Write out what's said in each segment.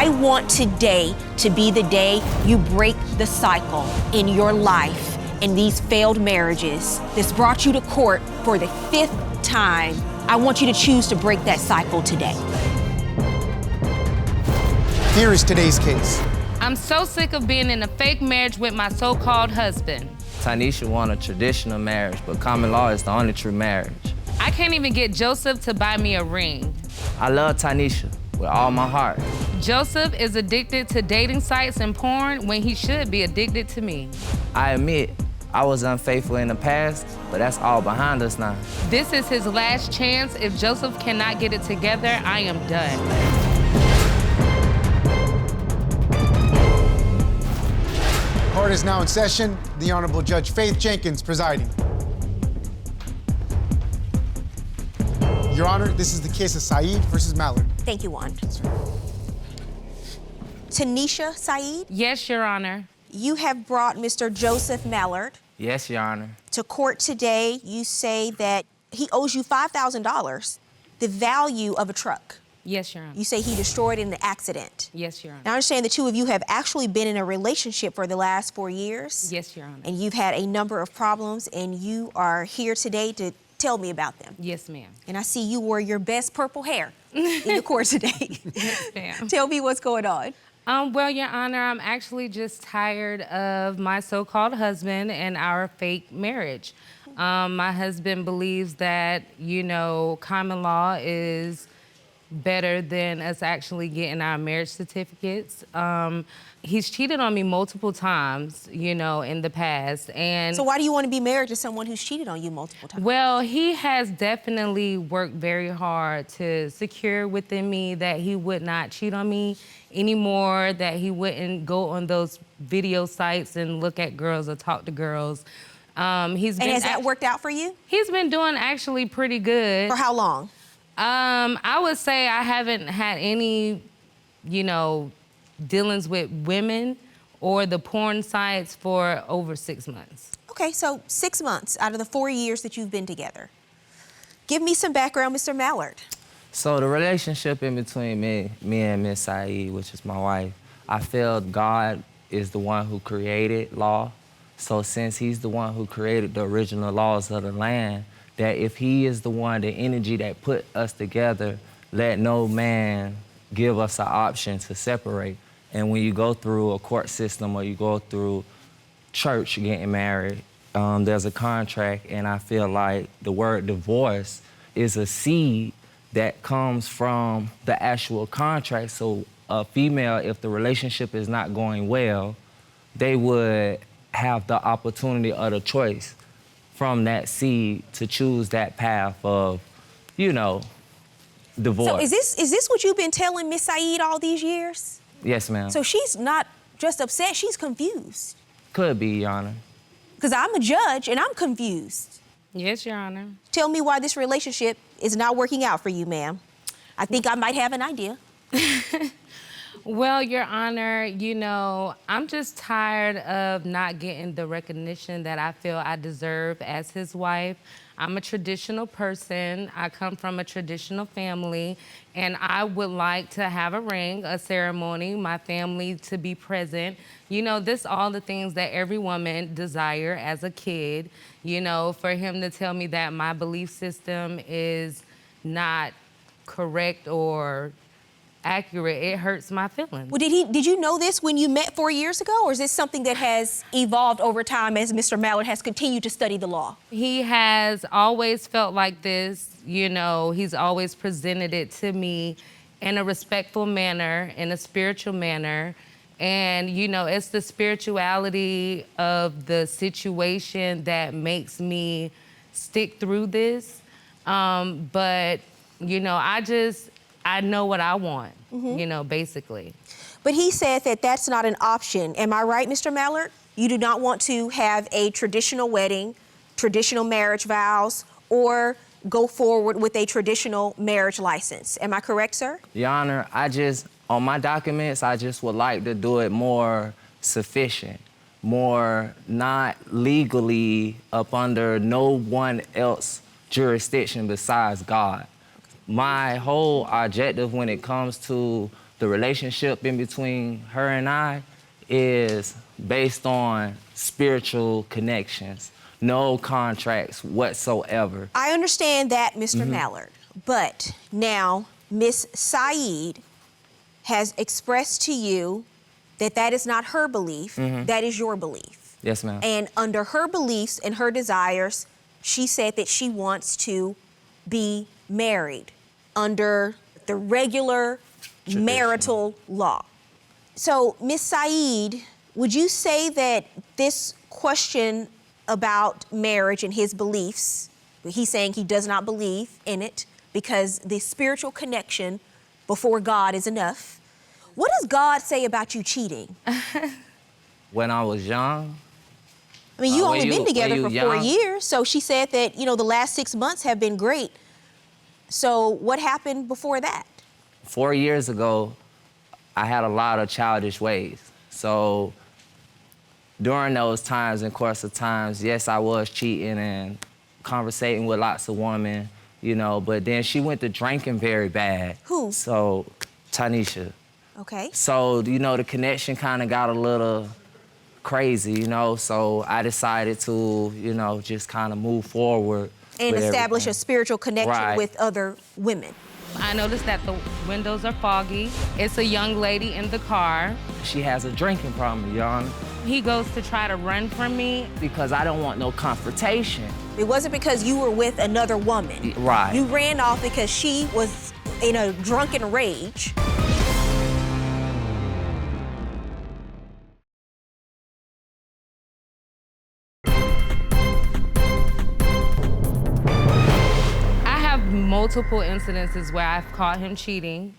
I want today to be the day you break the cycle in your life in these failed marriages that's brought you to court for the 5th time. I want you to choose to break that cycle today. Here is today's case. I'm so sick of being in a fake marriage with my so-called husband. Tanisha want a traditional marriage, but common law is the only true marriage. I can't even get Joseph to buy me a ring. I love Tanisha with all my heart. Joseph is addicted to dating sites and porn when he should be addicted to me. I admit, I was unfaithful in the past, but that's all behind us now. This is his last chance. If Joseph cannot get it together, I am done. Court is now in session. The Honorable Judge Faith Jenkins presiding. Your Honor, this is the case of Saaed versus Mallard. Thank you, Juan. Tanisha Saaed, Yes, Your Honor. you have brought Mr. Joseph Mallard Yes, Your Honor. to court today. You say that he owes you $5,000, the value of a truck. Yes, Your Honor. You say he destroyed in the accident. Yes, Your Honor. Now, I understand the two of you have actually been in a relationship for the last 4 years. Yes, Your Honor. And you've had a number of problems, and you are here today to tell me about them. Yes, ma'am. And I see you wore your best purple hair in the court today. Yes, ma'am. Tell me what's going on. Well, Your Honor, I'm actually just tired of my so-called husband and our fake marriage. My husband believes that, common law is better than us actually getting our marriage certificates. He's cheated on me multiple times, in the past. And So why do you want to be married to someone who's cheated on you multiple times? well, he has definitely worked very hard to secure within me that he would not cheat on me anymore, that he wouldn't go on those video sites and look at girls or talk to girls. And has that worked out for you? He's been doing actually pretty good. For how long? I would say I haven't had any, dealings with women or the porn sites for over 6 months. Okay, so 6 months out of the 4 years that you've been together. Give me some background, Mr. Mallard. So the relationship in between me and Miss Saaed, which is my wife, I feel God is the one who created law. So since he's the one who created the original laws of the land, that if he is the one, the energy that put us together, let no man give us an option to separate. And when you go through a court system or you go through church getting married, there's a contract, and I feel like the word divorce is a seed that comes from the actual contract. So a female, if the relationship is not going well, they would have the opportunity or the choice from that seed to choose that path of, divorce. So is this what you've been telling Miss Saaed all these years? Yes, ma'am. So she's not just upset, she's confused. Could be, Your Honor. Because I'm a judge and I'm confused. Yes, Your Honor. Tell me why this relationship is not working out for you, ma'am. I think I might have an idea. Well, Your Honor, I'm just tired of not getting the recognition that I feel I deserve as his wife. I'm a traditional person. I come from a traditional family, and I would like to have a ring, a ceremony, my family to be present. This all the things that every woman desire as a kid. For him to tell me that my belief system is not correct or accurate, it hurts my feelings. Well, did you know this when you met 4 years ago, or is this something that has evolved over time as Mr. Mallard has continued to study the law? He has always felt like this, he's always presented it to me in a respectful manner, in a spiritual manner. And, it's the spirituality of the situation that makes me stick through this. But, I know what I want, basically. But he said that that's not an option. Am I right, Mr. Mallard? You do not want to have a traditional wedding, traditional marriage vows, or go forward with a traditional marriage license. Am I correct, sir? Your Honor, on my documents, I just would like to do it more sufficient, more not legally up under no one else jurisdiction besides God. My whole objective when it comes to the relationship in between her and I is based on spiritual connections, no contracts whatsoever. I understand that, mister Mallard, but now Miss Saaed has expressed to you that that is not her belief, that is your belief. Yes, ma'am. And under her beliefs and her desires, she said that she wants to be married under the regular marital law. So, Miss Saaed, would you say that this question about marriage and his beliefs, he's saying he does not believe in it because the spiritual connection before God is enough. What does God say about you cheating? When I was young, I mean, you when only you- been together when for you 4 young. years, so she said that, the last 6 months have been great. So what happened before that? 4 years ago, I had a lot of childish ways. So during those times and course of times, yes, I was cheating and conversating with lots of women, but then she went to drinking very bad. Who? So, Tanisha. Okay. So, the connection kind of got a little crazy, so I decided to, just kind of move forward. And with establish a everything. spiritual connection Right. with other women. I noticed that the windows are foggy. It's a young lady in the car. She has a drinking problem, Your Honor, He goes to try to run from me. because I don't want no confrontation. It wasn't because you were with another woman. Right. You ran off because she was in a drunken rage. I have multiple incidences where I've caught him cheating,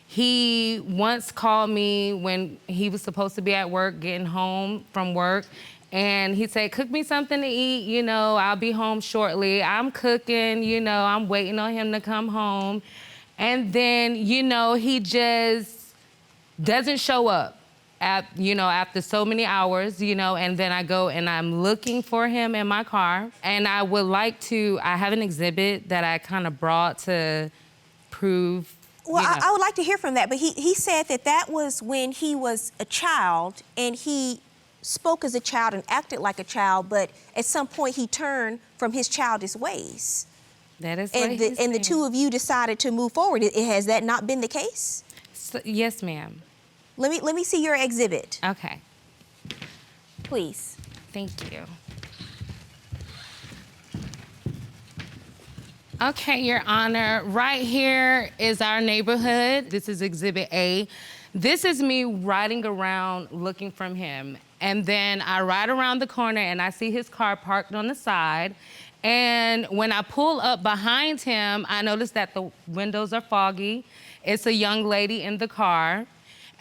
He once called me when he was supposed to be at work, getting home from work, and he said, cook me something to eat, I'll be home shortly. I'm cooking, I'm waiting on him to come home. And then, he just doesn't show up after so many hours, and then I go and I'm looking for him in my car. And I have an exhibit that I kind of brought to prove. Well, I would like to hear from that, but he said that was when he was a child and he spoke as a child and acted like a child, but at some point he turned from his childish ways. That is what And he's the saying. two of you decided to move forward. Has that not been the case? Yes, ma'am. Let me see your exhibit, Okay, please. thank you. Okay, Your Honor, right here is our neighborhood. This is Exhibit A. This is me riding around looking for him. And then I ride around the corner and I see his car parked on the side. And when I pull up behind him, I notice that the windows are foggy. It's a young lady in the car.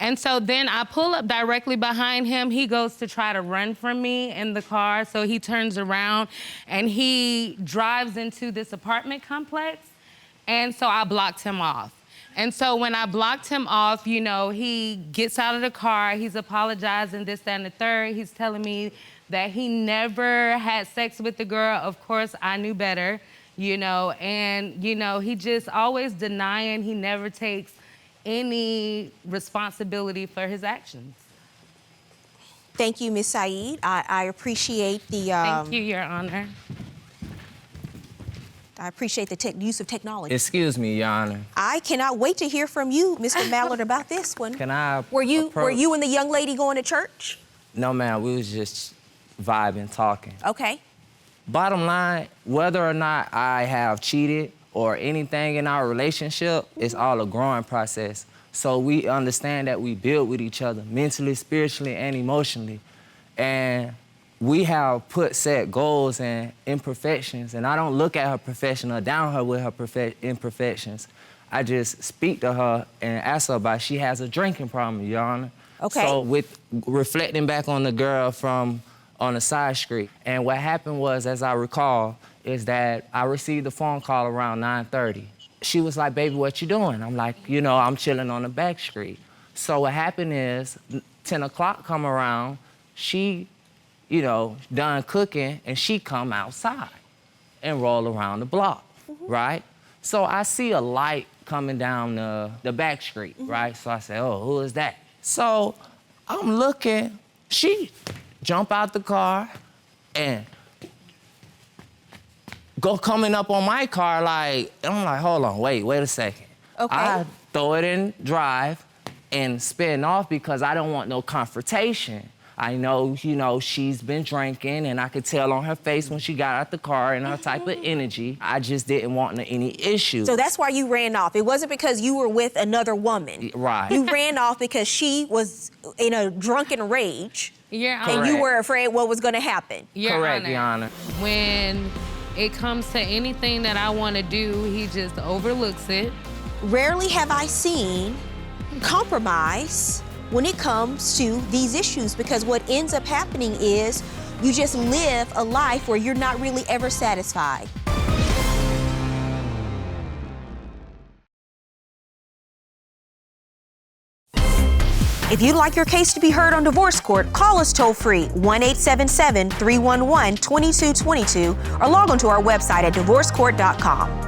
And so then I pull up directly behind him. He goes to try to run from me in the car. So he turns around and he drives into this apartment complex. And so I blocked him off. And so when I blocked him off, he gets out of the car. He's apologizing, this, that, and the third. He's telling me that he never had sex with the girl. Of course, I knew better, and, he just always denying. He never takes any responsibility for his actions. Thank you, Ms. Saaed. I appreciate the Thank you, Your Honor. I appreciate the use of technology. Excuse me, Your Honor. I cannot wait to hear from you, Mr. Mallard, about this one. Can I Were you approach? and the young lady going to church? No, ma'am, we was just vibing, talking. Okay. Bottom line, whether or not I have cheated or anything in our relationship, it's all a growing process. So we understand that we build with each other mentally, spiritually, and emotionally. And we have put set goals and imperfections, and I don't look at her perfection or down her with her imperfections. I just speak to her and ask her about she has a drinking problem, Your Honor. Okay. So with reflecting back on the girl from on the side street, and what happened was, as I recall, is that I received a phone call around 9:30. She was like, baby, what you doing? I'm like, I'm chilling on the back street. So what happened is, 10 o'clock come around, she, done cooking, and she come outside and roll around the block, right? So I see a light coming down the back street, right? So I said, oh, who is that? So I'm looking, she jump out the car and go coming up on my car like, and I'm like, hold on, wait a second. Okay. I throw it in drive and spin off because I don't want no confrontation. I know, she's been drinking, and I could tell on her face when she got out the car and her type of energy. I just didn't want any issues. So that's why you ran off. It wasn't because you were with another woman. Right. You ran off because she was in a drunken rage. Your And Honor. you were afraid what was going to happen. Correct, Your Honor. When it comes to anything that I want to do, he just overlooks it. Rarely have I seen compromise when it comes to these issues, because what ends up happening is you just live a life where you're not really ever satisfied. If you'd like your case to be heard on divorce court, call us toll-free 1-877-311-2222 or log on to our website at divorcecourt.com.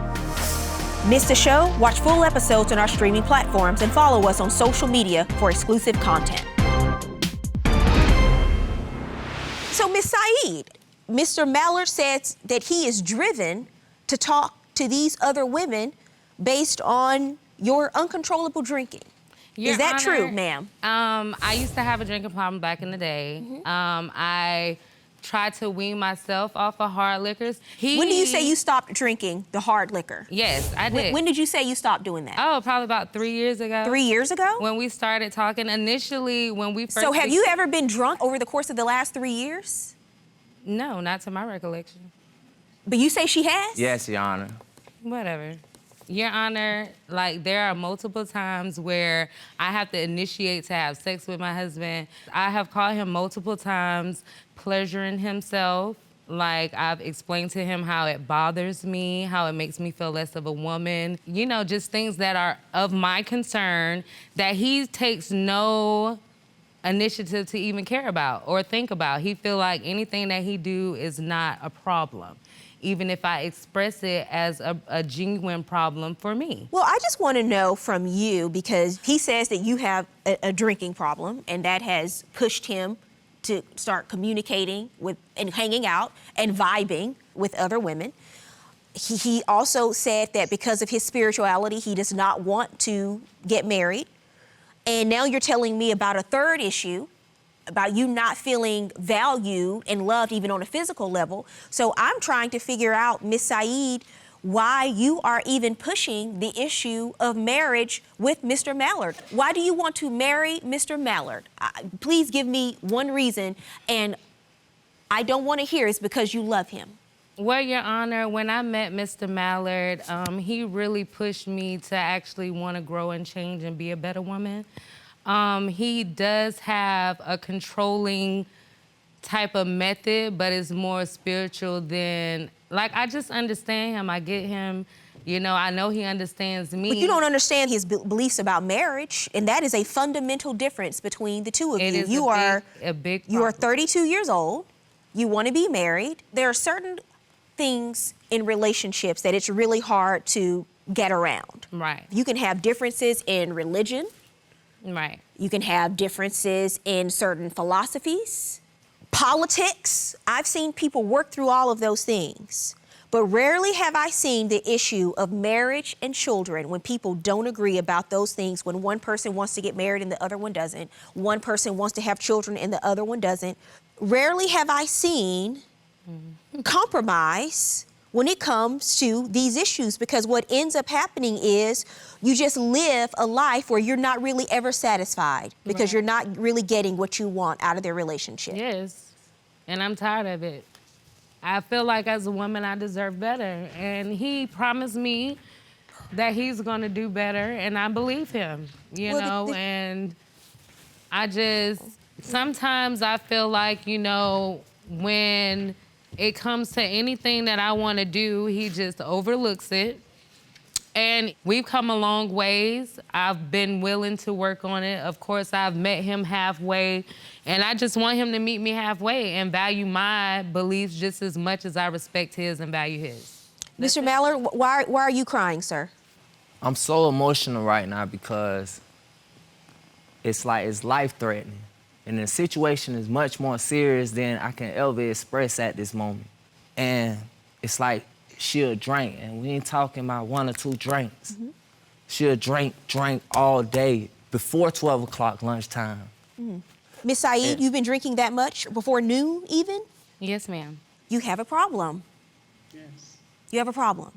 Miss the show? Watch full episodes on our streaming platforms and follow us on social media for exclusive content. So, Miss Saaed, Mr. Mallard says that he is driven to talk to these other women based on your uncontrollable drinking. Your Is that Honor, true, ma'am? I used to have a drinking problem back in the day. I tried to wean myself off of hard liquors. When do you say you stopped drinking the hard liquor? Yes, I did. When did you say you stopped doing that? Oh, probably about 3 years ago. 3 years ago? When we started talking, initially when we first... So have you ever been drunk over the course of the last 3 years? No, not to my recollection. But you say she has? Yes, Your Honor. Whatever. Your Honor, like, there are multiple times where I have to initiate to have sex with my husband. I have caught him multiple times pleasuring himself. Like, I've explained to him how it bothers me, how it makes me feel less of a woman. Just things that are of my concern that he takes no initiative to even care about or think about. He feel like anything that he do is not a problem, even if I express it as a genuine problem for me. Well, I just want to know from you, because he says that you have a drinking problem, and that has pushed him to start communicating with and hanging out and vibing with other women. He also said that because of his spirituality, he does not want to get married. And now you're telling me about a third issue, about you not feeling valued and loved even on a physical level. So I'm trying to figure out, Miss Saaed, why you are even pushing the issue of marriage with Mr. Mallard. Why do you want to marry Mr. Mallard? Please give me one reason, and I don't want to hear it's because you love him. Well, Your Honor, when I met Mr. Mallard, he really pushed me to actually want to grow and change and be a better woman. He does have a controlling type of method, but it's more spiritual than, I just understand him. I get him. I know he understands me. But you don't understand his beliefs about marriage, and that is a fundamental difference between the two of you. It is a big You are problem. 32 years old. You want to be married. There are certain things in relationships that it's really hard to get around. Right. You can have differences in religion. Right. You can have differences in certain philosophies, politics. I've seen people work through all of those things. But rarely have I seen the issue of marriage and children when people don't agree about those things, when one person wants to get married and the other one doesn't, one person wants to have children and the other one doesn't. Rarely have I seen compromise when it comes to these issues, because what ends up happening is you just live a life where you're not really ever satisfied because you're not really getting what you want out of their relationship. Yes, and I'm tired of it. I feel like as a woman, I deserve better. And he promised me that he's gonna do better, and I believe him, and sometimes I feel like, when it comes to anything that I wanna do, he just overlooks it. And we've come a long ways. I've been willing to work on it. Of course, I've met him halfway, and I just want him to meet me halfway and value my beliefs just as much as I respect his and value his. Mr. Mallard, why are you crying, sir? I'm so emotional right now because it's like it's life-threatening. And the situation is much more serious than I can ever express at this moment. And it's like she'll drink, and we ain't talking about 1 or 2 drinks. Mm-hmm. She'll drink all day before 12 o'clock lunchtime. Miss Saaed, And- you've been drinking that much before noon even? Yes, ma'am. You have a problem. Yes. You have a problem.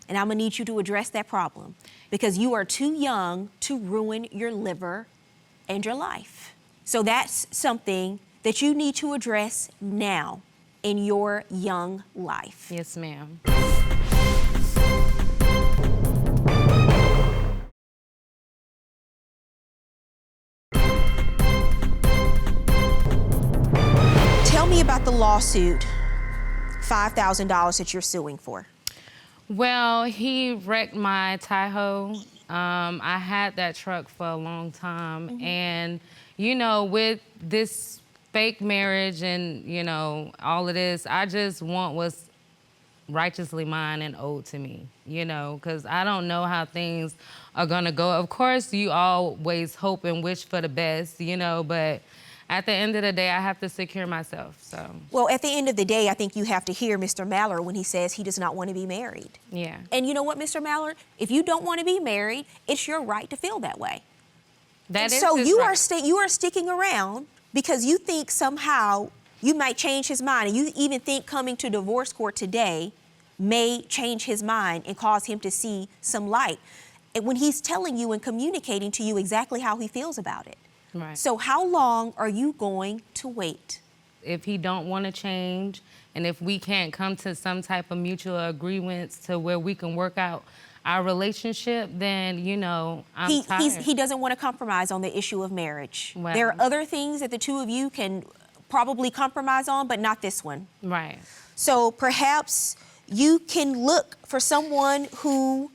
And I'm gonna need you to address that problem because you are too young to ruin your liver and your life. So that's something that you need to address now in your young life. Yes, ma'am. Tell me about the lawsuit, $5,000 that you're suing for. Well, he wrecked my Tahoe. I had that truck for a long time. And, you know, with this fake marriage and, you know, all of this, I just want what's righteously mine and owed to me, you know, because I don't know how things are going to go. Of course, you always hope and wish for the best, you know, but at the end of the day, I have to secure myself, so. Well, at the end of the day, I think you have to hear Mr. Mallard when he says he does not want to be married. Yeah. And you know what, Mr. Mallard? If you don't want to be married, it's your right to feel that way. That is So his you right. you are sticking around because you think somehow you might change his mind, and you even think coming to divorce court today may change his mind and cause him to see some light. And when he's telling you and communicating to you exactly how he feels about it. Right. So how long are you going to wait? If he don't want to change, and if we can't come to some type of mutual agreements to where we can work out our relationship, then, you know, I'm tired. He doesn't want to compromise on the issue of marriage. Well. There are other things that the two of you can probably compromise on, but not this one. Right. So perhaps you can look for someone who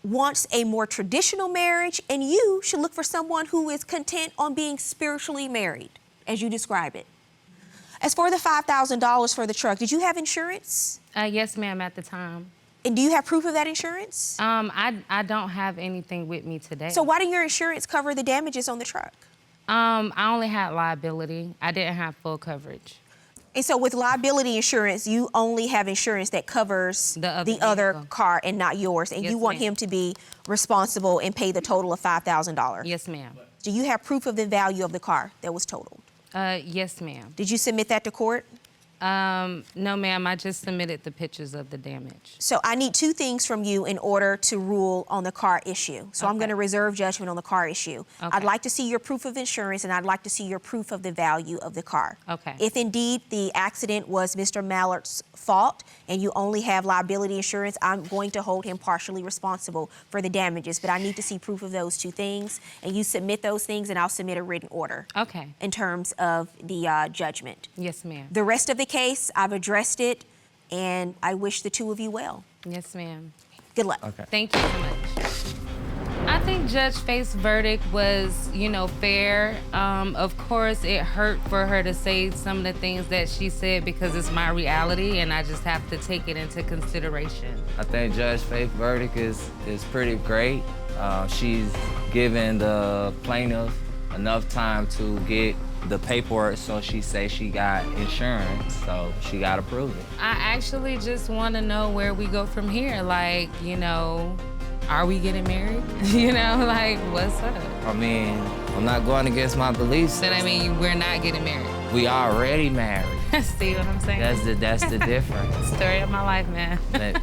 wants a more traditional marriage, and you should look for someone who is content on being spiritually married, as you describe it. As for the $5,000 for the truck, did you have insurance? Yes, ma'am, at the time. And do you have proof of that insurance? I don't have anything with me today. So why didn't your insurance cover the damages on the truck? I only had liability. I didn't have full coverage. And so with liability insurance, you only have insurance that covers The other other vehicle. car and not yours. And Yes, you want ma'am. him to be responsible and pay the total of $5,000. Yes, ma'am. Do you have proof of the value of the car that was totaled? Yes, ma'am. Did you submit that to court? No, ma'am, I just submitted the pictures of the damage. So I need 2 things from you in order to rule on the car issue. So I'm Okay. going to reserve judgment on the car issue. I'd Okay. like to see your proof of insurance, and I'd like to see your proof of the value of the car. Okay. If indeed the accident was Mr. Mallard's fault and you only have liability insurance, I'm going to hold him partially responsible for the damages. But I need to see proof of those 2 things, and you submit those things, and I'll submit a written order Okay. in terms of the judgment. Yes, ma'am. The rest of the case, I've addressed it, and I wish the 2 of you well. Yes, ma'am. Good luck. Okay. Thank you so much. I think Judge Faith's verdict was, you know, fair. Of course, it hurt for her to say some of the things that she said because it's my reality, and I just have to take it into consideration. I think Judge Faith's verdict is pretty great. She's given the plaintiff enough time to get the paperwork, so she say she got insurance, so she got to prove it. I actually just want to know where we go from here. Like, you know, are we getting married? You know, like, what's up? I mean, I'm not going against my beliefs. But I mean, we're not getting married. We already married. See what I'm saying? That's the difference. Story of my life, man. But